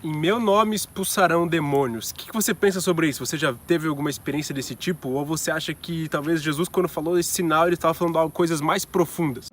Em meu nome expulsarão demônios. O que você pensa sobre isso? Você já teve alguma experiência desse tipo? Ou você acha que talvez Jesus, quando falou esse sinal, ele estava falando de coisas mais profundas?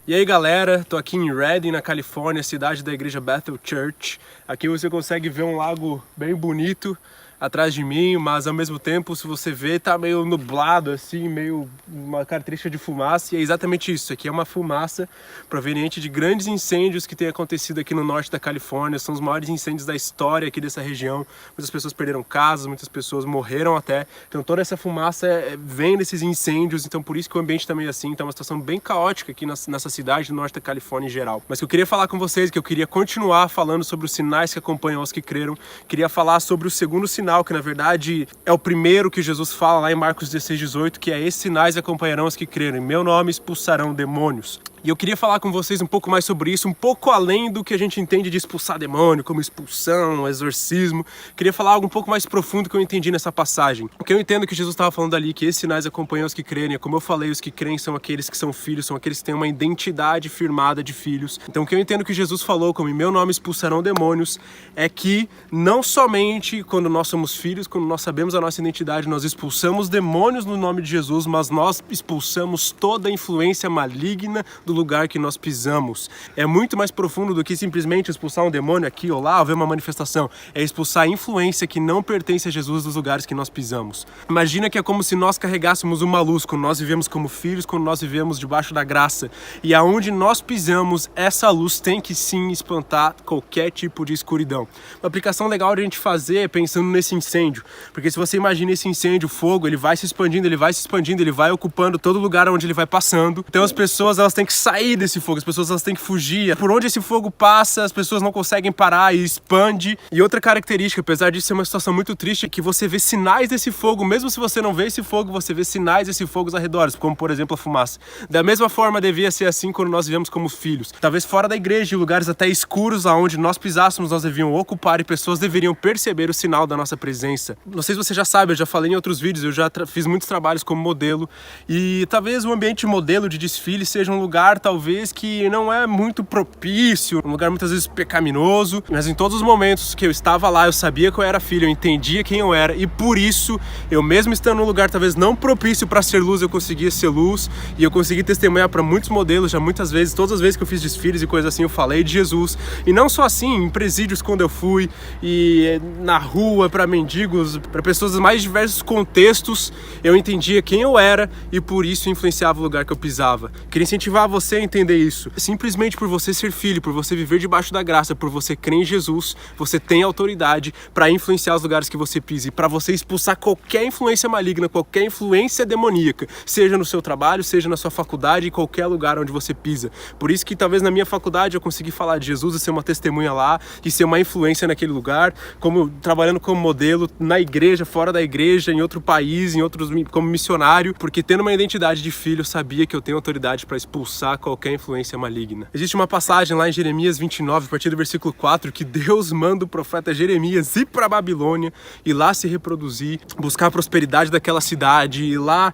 E aí galera, tô aqui em Redding, na Califórnia, cidade da igreja Bethel Church. Aqui você consegue ver um lago bem bonito atrás de mim, mas ao mesmo tempo, se você ver, tá meio nublado assim, meio uma característica de fumaça, e é exatamente isso. Aqui é uma fumaça proveniente de grandes incêndios que tem acontecido aqui no norte da Califórnia. São os maiores incêndios da história aqui dessa região. Muitas pessoas perderam casas, muitas pessoas morreram até. Então toda essa fumaça vem desses incêndios, então por isso que o ambiente também é assim. Então é uma situação bem caótica aqui nessa cidade do norte da Califórnia em geral. Mas que eu queria falar com vocês, que eu queria continuar falando sobre os sinais que acompanham os que creram. Queria falar sobre o segundo sinal, que na verdade é o primeiro que Jesus fala lá em Marcos 16:18, que é: esses sinais acompanharão os que creram, em meu nome expulsarão demônios. E eu queria falar com vocês um pouco mais sobre isso, um pouco além do que a gente entende de expulsar demônio, como expulsão, exorcismo. Queria falar algo um pouco mais profundo que eu entendi nessa passagem. Porque eu entendo que Jesus estava falando ali que esses sinais acompanham os que creem. Como eu falei, os que creem são aqueles que são filhos, são aqueles que têm uma identidade firmada de filhos. Então o que eu entendo que Jesus falou, como em meu nome expulsarão demônios, é que não somente quando nós somos filhos, quando nós sabemos a nossa identidade, nós expulsamos demônios no nome de Jesus, mas nós expulsamos toda a influência maligna do lugar que nós pisamos. É muito mais profundo do que simplesmente expulsar um demônio aqui ou lá, ou ver uma manifestação. É expulsar a influência que não pertence a Jesus dos lugares que nós pisamos. Imagina que é como se nós carregássemos uma luz quando nós vivemos como filhos, quando nós vivemos debaixo da graça. E aonde nós pisamos, essa luz tem que sim espantar qualquer tipo de escuridão. Uma aplicação legal de a gente fazer é pensando nesse incêndio. Porque se você imagina esse incêndio, o fogo, ele vai se expandindo, ele vai ocupando todo lugar onde ele vai passando. Então as pessoas, elas têm que sair desse fogo, as pessoas elas têm que fugir. Por onde esse fogo passa, as pessoas não conseguem parar e expande. E outra característica, apesar disso ser uma situação muito triste, é que você vê sinais desse fogo. Mesmo se você não vê esse fogo, você vê sinais desse fogo aos arredores, como por exemplo a fumaça. Da mesma forma devia ser assim quando nós vivemos como filhos. Talvez fora da igreja, em lugares até escuros, aonde nós pisássemos, nós devíamos ocupar e pessoas deveriam perceber o sinal da nossa presença. Não sei se você já sabe, eu já falei em outros vídeos, eu já fiz muitos trabalhos como modelo, e talvez o ambiente modelo de desfile seja um lugar talvez que não é muito propício, um lugar muitas vezes pecaminoso, mas em todos os momentos que eu estava lá, eu sabia que eu era filho, eu entendia quem eu era, e por isso, eu mesmo estando num lugar talvez não propício para ser luz, eu conseguia ser luz, e eu consegui testemunhar para muitos modelos, já muitas vezes, todas as vezes que eu fiz desfiles e coisas assim, eu falei de Jesus. E não só assim, em presídios quando eu fui, e na rua, para mendigos, para pessoas dos mais diversos contextos, eu entendia quem eu era, e por isso influenciava o lugar que eu pisava. Queria incentivar você a entender isso. Simplesmente por você ser filho, por você viver debaixo da graça, por você crer em Jesus, você tem autoridade para influenciar os lugares que você pisa e para você expulsar qualquer influência maligna, qualquer influência demoníaca, seja no seu trabalho, seja na sua faculdade, em qualquer lugar onde você pisa. Por isso que talvez na minha faculdade eu consegui falar de Jesus e ser uma testemunha lá, e ser uma influência naquele lugar, como trabalhando como modelo na igreja, fora da igreja, em outro país, como missionário, porque tendo uma identidade de filho, eu sabia que eu tenho autoridade para expulsar qualquer influência maligna. Existe uma passagem lá em Jeremias 29, a partir do versículo 4, que Deus manda o profeta Jeremias ir para a Babilônia e lá se reproduzir, buscar a prosperidade daquela cidade, e lá,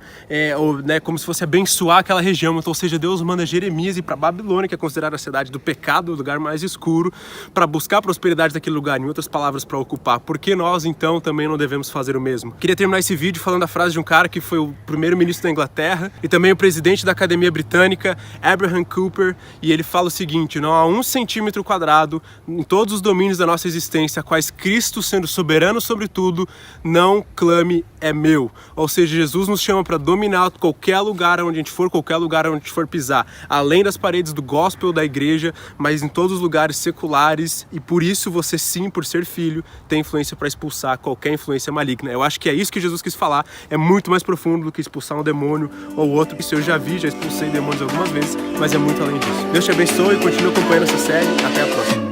como se fosse abençoar aquela região. Então, ou seja, Deus manda Jeremias ir para a Babilônia, que é considerada a cidade do pecado, o lugar mais escuro, para buscar a prosperidade daquele lugar, em outras palavras, para ocupar. Por que nós, então, também não devemos fazer o mesmo? Queria terminar esse vídeo falando a frase de um cara que foi o primeiro-ministro da Inglaterra e também o presidente da Academia Britânica, Abraham Kuyper, e ele fala o seguinte: não há 1 centímetro quadrado em todos os domínios da nossa existência, quais Cristo, sendo soberano sobre tudo, não clame é meu. Ou seja, Jesus nos chama para dominar qualquer lugar onde a gente for, qualquer lugar onde a gente for pisar, além das paredes do gospel da igreja, mas em todos os lugares seculares, e por isso você sim, por ser filho, tem influência para expulsar qualquer influência maligna. Eu acho que é isso que Jesus quis falar, é muito mais profundo do que expulsar um demônio ou outro. Isso eu já expulsei demônios algumas vezes, mas é muito além disso. Deus te abençoe e continue acompanhando essa série. Até a próxima.